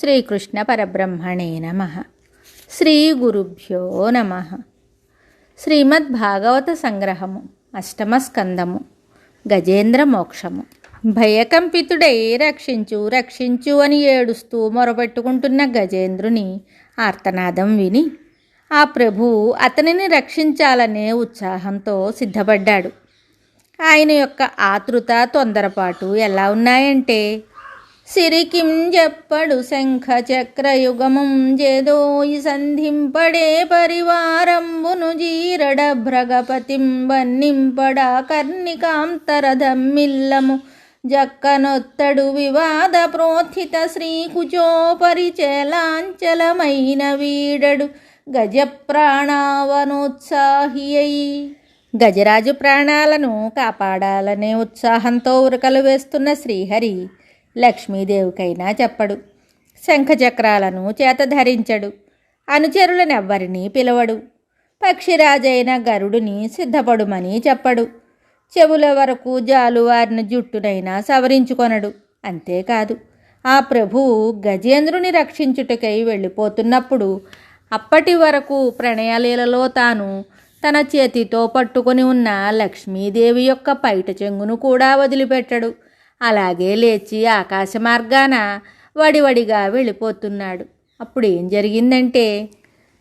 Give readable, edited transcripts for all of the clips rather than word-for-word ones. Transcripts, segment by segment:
శ్రీకృష్ణ పరబ్రహ్మణే నమః. శ్రీ గురుభ్యో నమః. శ్రీమద్భాగవత సంగ్రహము, అష్టమ స్కందము, గజేంద్ర మోక్షము. భయకంపితుడై రక్షించు రక్షించు అని ఏడుస్తూ మొరపెట్టుకుంటున్న గజేంద్రుని ఆర్తనాదం విని ఆ ప్రభువు అతనిని రక్షించాలనే ఉత్సాహంతో సిద్ధపడ్డాడు. ఆయన యొక్క ఆతృత, తొందరపాటు ఎలా ఉన్నాయంటే, సిరికిం చెప్పడు శంఖ చక్రయుగముం జేదోయి సంధింపడే పరివారంబును జీరడ భ్రగపతిం వన్నింపడా కర్ణికాంతరధమ్మిల్లము జక్కనొత్తడు వివాద ప్రోత్థిత శ్రీకుచోపరిచలాంచలమైన వీడడు గజప్రాణావనోత్సాహి అయి. గజరాజు ప్రాణాలను కాపాడాలనే ఉత్సాహంతో ఉరకలు వేస్తున్న శ్రీహరి లక్ష్మీదేవికైనా చెప్పడు, శంఖచక్రాలను చేత ధరించడు, అనుచరులనెవ్వరినీ పిలవడు, పక్షిరాజైన గరుడుని సిద్ధపడుమని చెప్పడు, చెవుల వరకు జాలువారిన జుట్టునైనా సవరించుకొనడు. అంతేకాదు, ఆ ప్రభువు గజేంద్రుని రక్షించుటకై వెళ్ళిపోతున్నప్పుడు అప్పటి వరకు ప్రణయలీలలో తాను తన చేతితో పట్టుకొని ఉన్న లక్ష్మీదేవి యొక్క పైట చెంగును కూడా వదిలిపెట్టడు. అలాగే లేచి ఆకాశ మార్గాన వడివడిగా వెళ్ళిపోతున్నాడు. అప్పుడు ఏం జరిగిందంటే,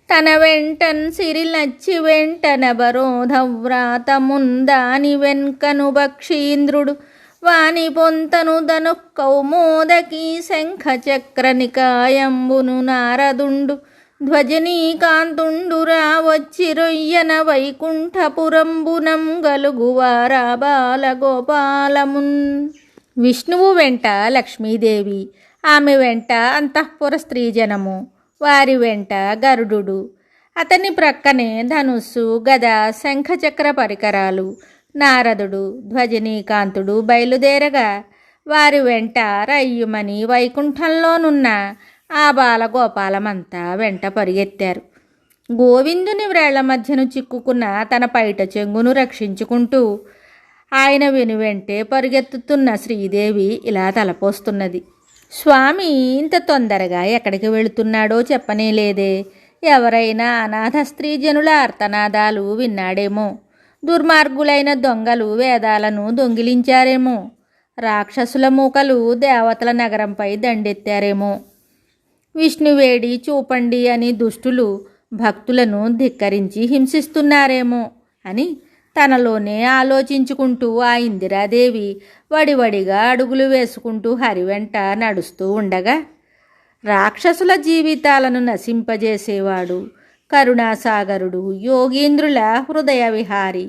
తన వెంటన్ సిరిలచ్చి వెంటన బరోధవ్రాతముందాని వెన్కను భక్షీంద్రుడు వాని పొంతను ధను కౌమోదకీ శంఖ చక్ర నికాయంబును నారదుండు ధ్వజనీకాంతుండురా వచ్చి రొయ్యన వైకుంఠపురంబునం గలుగువారా బాలగోపాలమున్. విష్ణువు వెంట లక్ష్మీదేవి, ఆమె వెంట అంతఃపుర స్త్రీజనము, వారి వెంట గరుడు, అతని ప్రక్కనే ధనుస్సు, గద, శంఖచక్ర పరికరాలు, నారదుడు, ధ్వజనీకాంతుడు బయలుదేరగా వారి వెంట రయ్యుమని వైకుంఠంలోనున్న ఆ బాలగోపాలమంతా వెంట పరిగెత్తారు. గోవిందుని వ్రేళ్ల మధ్యను చిక్కుకున్న తన పైట చెంగును రక్షించుకుంటూ ఆయన వెనువెంటే పరుగెత్తుతున్న శ్రీదేవి ఇలా తలపోస్తున్నది. స్వామి ఇంత తొందరగా ఎక్కడికి వెళుతున్నాడో చెప్పనేలేదే. ఎవరైనా అనాథ స్త్రీజనుల ఆర్తనాదాలు విన్నాడేమో, దుర్మార్గులైన దొంగలు వేదాలను దొంగిలించారేమో, రాక్షసుల మూకలు దేవతల నగరంపై దండెత్తారేమో, విష్ణువేడి చూపండి అని దుష్టులు భక్తులను ధిక్కరించి హింసిస్తున్నారేమో అని తనలోనే ఆలోచించుకుంటూ ఆ ఇందిరాదేవి వడివడిగా అడుగులు వేసుకుంటూ హరి వెంట నడుస్తూ ఉండగా, రాక్షసుల జీవితాలను నశింపజేసేవాడు, కరుణాసాగరుడు, యోగీంద్రుల హృదయ విహారి,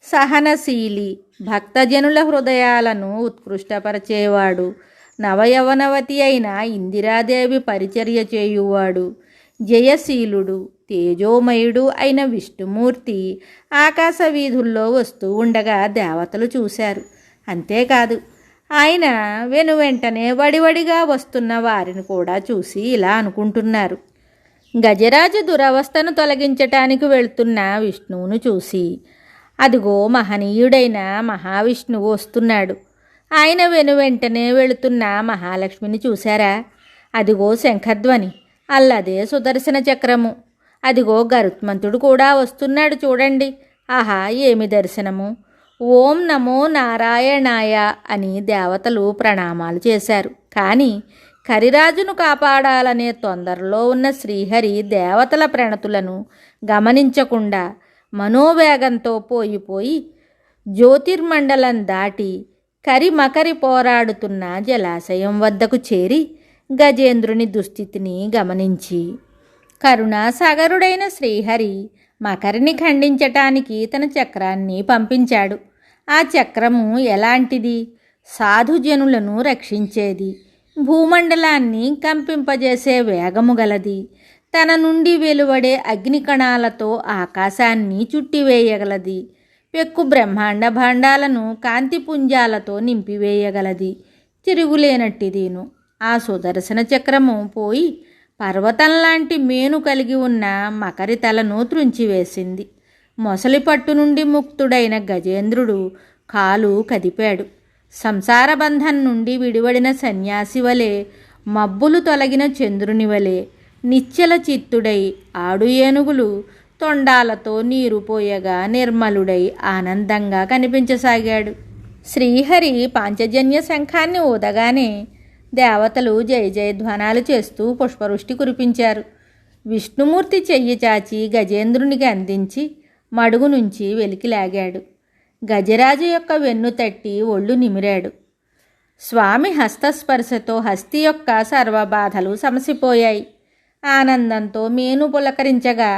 సహనశీలి, భక్తజనుల హృదయాలను ఉత్కృష్టపరిచేవాడు, నవయవనవతి అయిన ఇందిరాదేవి పరిచర్య చేయువాడు, జయశీలుడు, తేజోమయుడు అయిన విష్ణుమూర్తి ఆకాశ వీధుల్లో వస్తూ ఉండగా దేవతలు చూశారు. అంతేకాదు, ఆయన వెనువెంటనే వడివడిగా వస్తున్న వారిని కూడా చూసి ఇలా అనుకుంటున్నారు. గజరాజు దురవస్థను తొలగించటానికి వెళ్తున్న విష్ణువును చూసి, అదిగో మహనీయుడైన మహావిష్ణువు వస్తున్నాడు. ఆయన వెనువెంటనే వెళుతున్న మహాలక్ష్మిని చూశారా? అదిగో శంఖధ్వని, అల్లదే సుదర్శన చక్రము, అదిగో గరుత్మంతుడు కూడా వస్తున్నాడు చూడండి. ఆహా, ఏమి దర్శనము! ఓం నమో నారాయణాయ అని దేవతలు ప్రణామాలు చేశారు. కానీ కరిరాజును కాపాడాలనే తొందరలో ఉన్న శ్రీహరి దేవతల ప్రణతులను గమనించకుండా మనోవేగంతో పోయి జ్యోతిర్మండలం దాటి కరిమకరి పోరాడుతున్న జలాశయం వద్దకు చేరి గజేంద్రుని దుస్థితిని గమనించి, కరుణాసాగరుడైన శ్రీహరి మకరిని ఖండించటానికి తన చక్రాన్ని పంపించాడు. ఆ చక్రము ఎలాంటిది? సాధుజనులను రక్షించేది, భూమండలాన్ని కంపింపజేసే వేగము గలది, తన నుండి వెలువడే అగ్నికణాలతో ఆకాశాన్ని చుట్టివేయగలది, పెక్కు బ్రహ్మాండ భాండాలను కాంతిపుంజాలతో నింపివేయగలది, తిరుగులేనట్టిదీను. ఆ సుదర్శన చక్రము పోయి పర్వతంలాంటి మేను కలిగి ఉన్న మకరి తలను త్రుంచివేసింది. మొసలి పట్టు నుండి ముక్తుడైన గజేంద్రుడు కాలు కదిపాడు. సంసార బంధం నుండి విడివడిన సన్యాసి వలె మబ్బులు తొలగిన చంద్రుని వలె నిశ్చల చిత్తుడై ఆడు ఏనుగులు తొండాలతో నీరు పోయగా నిర్మలుడై ఆనందంగా కనిపించసాగాడు. శ్రీహరి పాంచజన్య శంఖాన్ని ఊదగానే దేవతలు జయ జయధ్వానాలు చేస్తూ పుష్పవృష్టి కురిపించారు. విష్ణుమూర్తి చెయ్యి చాచి గజేంద్రునికి అందించి మడుగు నుంచి వెలికి లాగాడు. గజరాజు యొక్క వెన్ను తట్టి ఒళ్ళు నిమిరాడు. స్వామి హస్తస్పర్శతో హస్తి యొక్క సర్వబాధలు సమసిపోయాయి. ఆనందంతో మేను పులకరించగా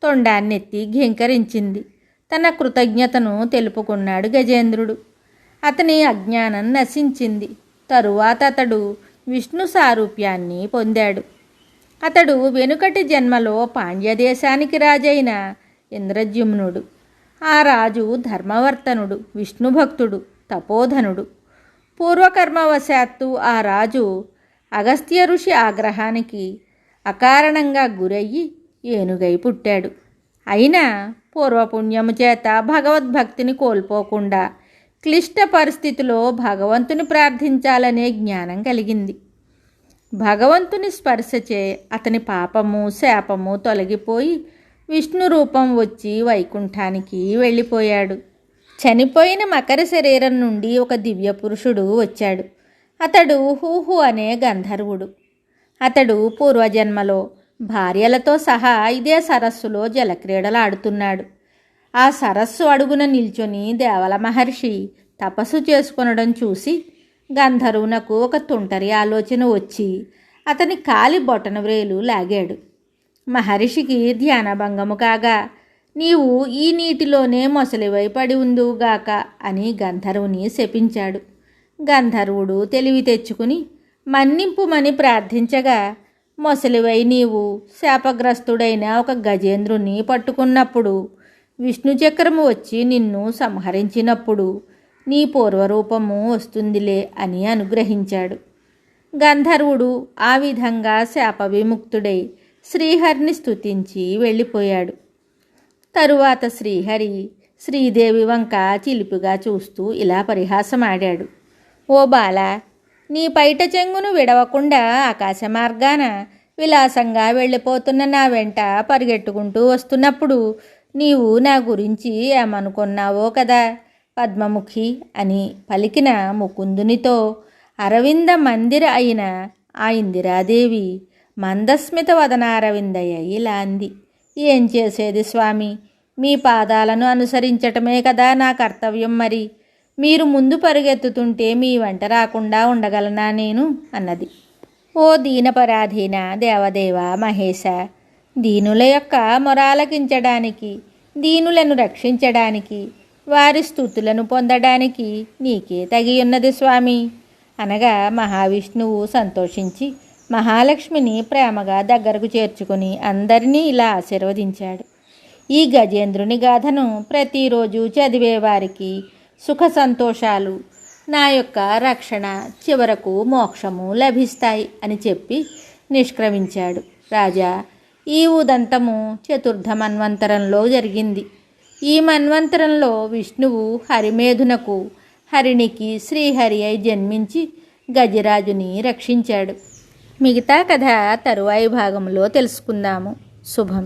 తొండాన్నెత్తి ఘీంకరించింది. తన కృతజ్ఞతను తెలుపుకున్నాడు గజేంద్రుడు. అతని అజ్ఞానం నశించింది. తరువాత అతడు విష్ణు సారూప్యాన్ని పొందాడు. అతడు వెనుకటి జన్మలో పాండ్యదేశానికి రాజైన ఇంద్రద్యుమ్నుడు. ఆ రాజు ధర్మవర్తనుడు, విష్ణుభక్తుడు, తపోధనుడు. పూర్వకర్మవశాత్తు ఆ రాజు అగస్త్య ఋషి ఆగ్రహానికి అకారణంగా గురయ్యి ఏనుగై పుట్టాడు. అయినా పూర్వపుణ్యము చేత భగవద్భక్తిని కోల్పోకుండా క్లిష్ట పరిస్థితిలో భగవంతుని ప్రార్థించాలనే జ్ఞానం కలిగింది. భగవంతుని స్పర్శచే అతని పాపము శాపము తొలగిపోయి విష్ణు రూపం వచ్చి వైకుంఠానికి వెళ్ళిపోయాడు. చనిపోయిన మకర శరీరం నుండి ఒక దివ్య పురుషుడు వచ్చాడు. అతడు హూహు అనే గంధర్వుడు. అతడు పూర్వజన్మలో భార్యలతో సహా ఇదే సరస్సులో జలక్రీడలు ఆడుతున్నాడు. ఆ సరస్సు అడుగున నిల్చొని దేవల మహర్షి తపస్సు చేసుకొనడం చూసి గంధర్వునకు ఒక తుంటరి ఆలోచన వచ్చి అతని కాలి బొటన వ్రేలు లాగాడు. మహర్షికి ధ్యానభంగము కాగా, నీవు ఈ నీటిలోనే మొసలివై పడి ఉందువుగాక అని గంధర్వుని శపించాడు. గంధర్వుడు తెలివి తెచ్చుకుని మన్నింపుమని ప్రార్థించగా, మొసలివై నీవు శాపగ్రస్తుడైన ఒక గజేంద్రుని పట్టుకున్నప్పుడు, విష్ణు చక్రము వచ్చి నిన్ను సంహరించినప్పుడు నీ పూర్వరూపము వస్తుందిలే అని అనుగ్రహించాడు. గంధర్వుడు ఆ విధంగా శాప విముక్తుడై శ్రీహరిని స్తుతించి వెళ్ళిపోయాడు. తరువాత శ్రీహరి శ్రీదేవి వంక చిలిపిగా చూస్తూ ఇలా పరిహాసమాడాడు. ఓ బాల, నీ పైట చెంగును విడవకుండా ఆకాశ మార్గాన విలాసంగా వెళ్ళిపోతున్న నా వెంట పరిగెట్టుకుంటూ వస్తున్నప్పుడు నీవు నా గురించి ఏమనుకున్నావో కదా. పద్మముఖి అని పలికిన ముకుందునితో అరవింద మందిర అయిన ఆ ఇందిరాదేవి మందస్మిత వదనారవిందయ్య ఇలా అంది. ఏం చేసేది స్వామి, మీ పాదాలను అనుసరించటమే కదా నా కర్తవ్యం. మరి మీరు ముందు పరిగెత్తుతుంటే మీ వెంట రాకుండా ఉండగలనా నేను అన్నది. ఓ దీనపరాధీన దేవదేవ మహేశ, దీనుల యొక్క మొరాలకించడానికి, దీనులను రక్షించడానికి, వారి స్తుతులను పొందడానికి నీకే తగియున్నది స్వామి అనగా మహావిష్ణువు సంతోషించి మహాలక్ష్మిని ప్రేమగా దగ్గరకు చేర్చుకుని అందరినీ ఇలా ఆశీర్వదించాడు. ఈ గజేంద్రుని గాథను ప్రతిరోజు చదివేవారికి సుఖ సంతోషాలు, నా యొక్క రక్షణ, చివరకు మోక్షము లభిస్తాయి అని చెప్పి నిష్క్రమించాడు. రాజా, ఈ ఉదంతము చతుర్థ మన్వంతరంలో జరిగింది. ఈ మన్వంతరంలో విష్ణువు హరిమేధునకు, హరిణికి శ్రీహరి అయి జన్మించి గజరాజుని రక్షించాడు. మిగతా కథ తరువాయి భాగంలో తెలుసుకుందాము. శుభం.